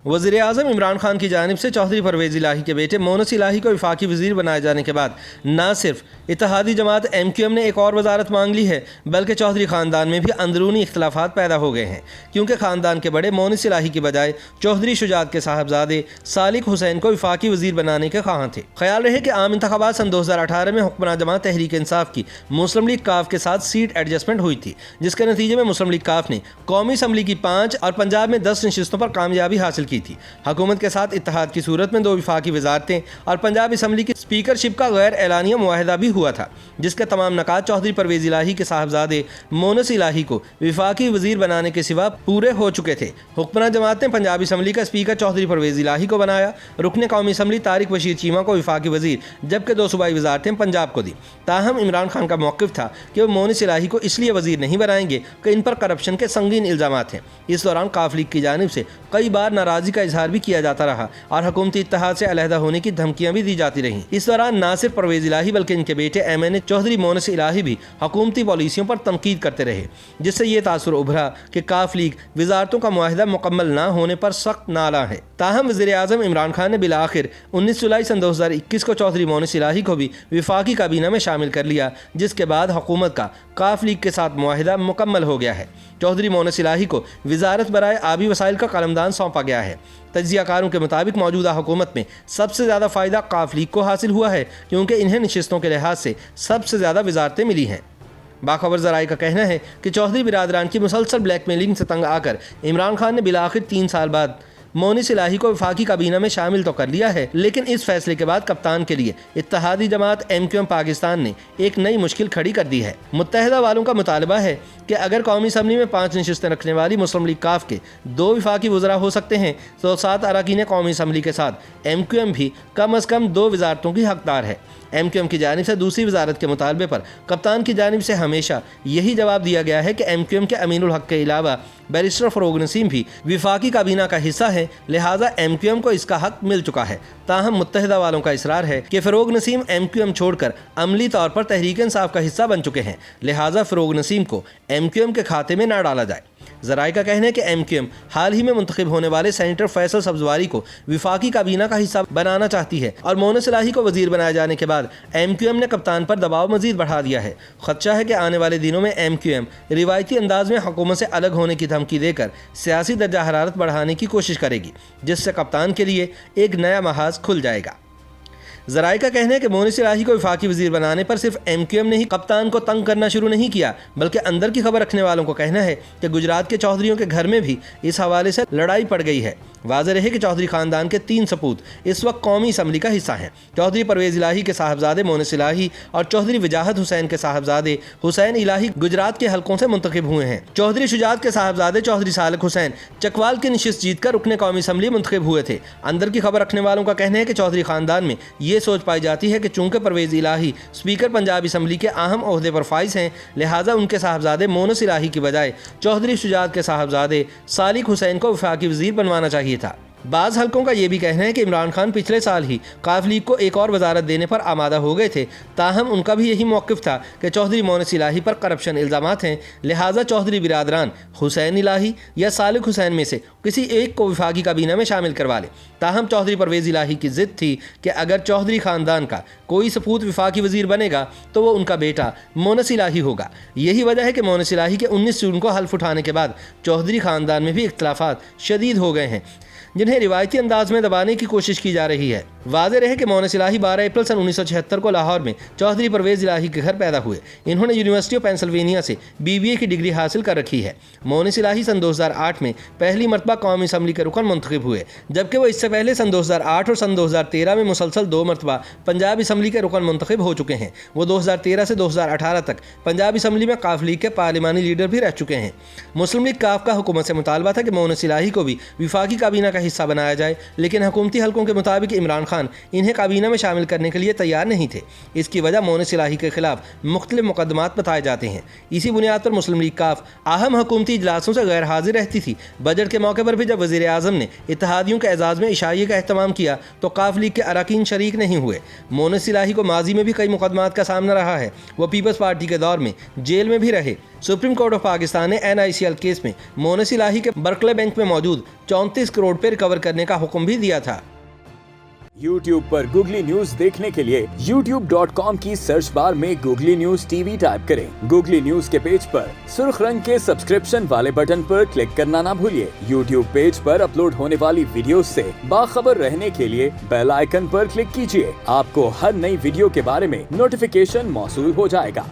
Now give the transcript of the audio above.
वज़ीर आज़म इमरान खान की जानिब से चौधरी परवेज़ इलाही के बेटे मोनस इलाही को वफाकी वज़ीर बनाए जाने के बाद न सिर्फ इत्तेहादी जमात MQM ने एक और वजारत मांग ली है, बल्कि चौधरी ख़ानदान में भी अंदरूनी इख्तलाफात पैदा हो गए हैं, क्योंकि ख़ानदान के बड़े मोनस इलाही की बजाय चौधरी शुजात के साहबजादे सालिक हुसैन को वफाकी वज़ीर बनाने के ख्वाहां थे। ख्याल रहे कि आम इंतखाबात सन 2018 में हुक्मरान जमात तहरीक इंसाफ की मुस्लिम लीग काफ के साथ सीट एडजस्टमेंट हुई थी, जिसके नतीजे में मुस्लिम लीग काफ ने कौमी असम्बली की 5 और पंजाब में 10 नशिस्तों पर कामयाबी हासिल की थी। हुकूमत के साथ इत्तेहाद की सूरत में 2 वफाकी वजारतें और पंजाब असम्बली की स्पीकरशिप का गैर एलानिया मुआहदा भी हुआ था, जिसके तमाम नकात चौधरी परवेज़ इलाही के साहबजादे मोनस इलाही को वफाकी वज़ीर बनाने के सिवा पूरे हो चुके थे। हुक्मरान जमात ने पंजाब असम्बली का स्पीकर चौधरी परवेज़ इलाही को बनाया, रुकने कौमी असम्बली तारिक बशीर चीमा को वफाकी वज़ीर, जबकि 2 सूबाई वजारतें पंजाब को दी। ताहम इमरान खान का मौक़िफ़ था कि वो मोनस इलाही को इसलिए वज़ीर नहीं बनाएंगे कि इन पर करप्शन के संगीन इल्ज़ामात हैं। इस दौरान काफ लीग की जानिब से कई बार नाराज़गी का इजहार भी किया जाता रहा और हुकूमती इत्तेहाद से अलहदा होने की धमकियाँ भी दी जाती रहीं। इस दौरान न सिर्फ परवेज़ इलाही बल्कि इनके बेटे MNA चौधरी मोनस इलाही भी हुकूमती पॉलिसियों पर तनकीद करते रहे, जिससे ये तासुर उभरा कि काफ लीग वजारतों का मुआहदा मुकम्मल न होने पर सख्त नाला है। ताहम वज़ीर आज़म इमरान खान ने बिलाखिर 19 जुलाई सन 2021 को चौधरी मोनस इलाही को भी वफाकी काबीना में शामिल कर लिया, जिसके बाद हुकूमत का काफ लीग के साथ मुआहदा मुकम्मल हो गया है। चौधरी मोनस इलाही को वजारत बराए आबी वसाइल का कलमदान सौंपा गया है। तज्ज़ियाकारों के मुताबिक मौजूदा हुकूमत में सबसे ज़्यादा फ़ायदा काफ लीग को हासिल हुआ है, क्योंकि इन्हें नशिस्तों के लिहाज से सबसे ज़्यादा वजारतें मिली हैं। बाखबर ज़राए का कहना है कि चौधरी बिरादरान की मुसलसल ब्लैकमेलिंग से तंग आकर इमरान खान ने बिलाखिर 3 साल बाद मोनस इलाही को वफाकी काबीना में शामिल तो कर लिया है, लेकिन इस फैसले के बाद कप्तान के लिए इत्तेहादी जमात MQM पाकिस्तान ने एक नई मुश्किल खड़ी कर दी है। मुत्तहिदा वालों का मुतालबा है कि अगर कौमी असम्बली में 5 नशिस्तें रखने वाली मुस्लिम लीग काफ के 2 वफाकी वज़रा हो सकते हैं, तो 7 अरकान कौमी असम्बली के साथ MQM भी कम अज़ कम 2 वजारतों की हकदार है। MQM की जानिब से दूसरी वजारत के मुतालबे पर कप्तान की जानिब से हमेशा यही जवाब दिया गया है कि MQM के अमीनुल हक के अलावा बैरिस्टर फ़रोग़ नसीम भी वफाकी काबीना का हिस्सा है, लिहाजा MQM को इसका हक मिल चुका है। ताहम मुत्तहिदा वालों का इसरार है कि फ़रोग़ नसीम MQM छोड़कर अमली तौर पर तहरीक इंसाफ का हिस्सा बन चुके हैं, लिहाजा फ़रोग़ नसीम को MQM के खाते में न डाला जाए। ज़राए का कहना है कि MQM हाल ही में मुंतखब होने वाले सेनेटर फैसल सब्ज़वारी को वफाकी काबीना का हिस्सा बनाना चाहती है और मोनस इलाही को वज़ीर बनाए जाने के बाद MQM ने कप्तान पर दबाव मज़ीद बढ़ा दिया है। ख़दशा है कि आने वाले दिनों में MQM रिवायती अंदाज में हुकूमत से अलग होने की धमकी देकर सियासी दर्जा हरारत बढ़ाने की कोशिश करेगी, जिससे कप्तान के लिए एक नया महाज खुल जाएगा। ज़राए का कहना है कि मोनस इलाही को वफाकी वज़ीर बनाने पर सिर्फ MQM ने ही कप्तान को तंग करना शुरू नहीं किया, बल्कि अंदर की खबर रखने वालों को कहना है कि गुजरात के चौधरियों के घर में भी इस हवाले से लड़ाई पड़ गई है। वाज़ेह रहे कि चौधरी ख़ानदान के 3 सपूत इस वक्त कौमी असम्बली का हिस्सा हैं। चौधरी परवेज़ इलाही के साहबजादे मोनस इलाही और चौधरी वजाहत हुसैन के साहबजादे हुसैन इलाही गुजरात के हलकों से मुंतखब हुए हैं। चौधरी शुजात के साहबजादे चौधरी सालिक हुसैन चकवाल की नशिस्त जीत कर रुकने कौमी असम्बली मुंतखब हुए थे। अंदर की खबर रखने वालों का कहना है कि चौधरी ख़ानदान में ये सोच पाई जाती है कि चूंकि परवेज़ इलाही स्पीकर पंजाब असम्बली के अहम ओहदे पर फाइज हैं, लिहाजा उनके साहबजादे मोनस इलाही की बजाय चौधरी शुजात के साहबजादे सालिक हुसैन को वफाकी वज़ीर बनवाना चाहिए था। बाज़ हलकों का यह भी कहना है कि इमरान खान पिछले साल ही काफ लीग को एक और वजारत देने पर आमादा हो गए थे, ताहम उनका भी यही मौक़िफ़ था कि चौधरी मोनस इलाही पर करप्शन इल्ज़ामात हैं, लिहाजा चौधरी बिरादरान हुसैन इलाही या सालिक हुसैन में से किसी एक को वफाकी काबीना में शामिल करवा लें। ताहम चौधरी परवेज़ इलाही की ज़िद थी कि अगर चौधरी ख़ानदान का कोई सपूत वफाकी वज़ीर बनेगा तो वो उनका बेटा मोनस इलाही होगा। यही वजह है कि मोनस इलाही के 19 जून को हल्फ उठाने के बाद चौधरी ख़ानदान में भी इख्तलाफात शदीद हो गए हैं, जिन्हें रिवायती अंदाज में दबाने की कोशिश की जा रही है। वाज़ेह रहे कि मोनस इलाही 12 अप्रैल सन 1976 को लाहौर में चौधरी परवेज़ इलाही के घर पैदा हुए। इन्होंने यूनिवर्सिटी ऑफ पेंसिल्वेनिया से BBA की डिग्री हासिल कर रखी है। मोनस इलाही सन 2008 में पहली मरतबा कौमी असम्बली के रुकन मुंतखब हुए, जबकि वो इससे पहले सन 2008 और सन 2013 में मुसलसल 2 मरतबा पंजाब असम्बली के रुकन मुंतखब हो चुके हैं। वो 2013 से 2018 तक पंजाब असम्बली में काफ लीग के पार्लिमानी लीडर भी रह चुके हैं। मुस्लिम लीग काफ का हुकूमत से मुतालबा था कि मोनस इलाही को भी वफाकी काबीना का हिस्सा बनाया जाए, लेकिन हुकूमती हलकों के मुताबिक इमरान खान خان انہیں کابینہ میں شامل کرنے کے لیے تیار نہیں تھے۔ اس کی وجہ مونس الہی کے خلاف مختلف مقدمات بتائے جاتے ہیں۔ اسی بنیاد پر مسلم لیگ کاف اہم حکومتی اجلاسوں سے غیر حاضر رہتی تھی۔ بجٹ کے موقع پر بھی جب وزیر اعظم نے اتحادیوں کے اعزاز میں عشائیے کا اہتمام کیا تو کاف لیگ کے اراکین شریک نہیں ہوئے۔ مونس الہی کو ماضی میں بھی کئی مقدمات کا سامنا رہا ہے۔ وہ پیپلز پارٹی کے دور میں جیل میں بھی رہے۔ سپریم کورٹ آف پاکستان نے NICL کیس میں مونس الہی کے برکلے بینک میں موجود 34 کروڑ پہ ریکور کرنے کا حکم بھی دیا تھا۔ YouTube پر گوگلی نیوز دیکھنے کے لیے youtube.com کی سرچ بار میں گوگلی نیوز TV ٹائپ کریں۔ گوگلی نیوز کے پیج پر سرخ رنگ کے سبسکرپشن والے بٹن پر کلک کرنا نہ بھولیے۔ YouTube پیج پر اپلوڈ ہونے والی ویڈیوز سے باخبر رہنے کے لیے بیل آئیکن پر کلک کیجیے۔ آپ کو ہر نئی ویڈیو کے بارے میں نوٹیفیکیشن موصول ہو جائے گا۔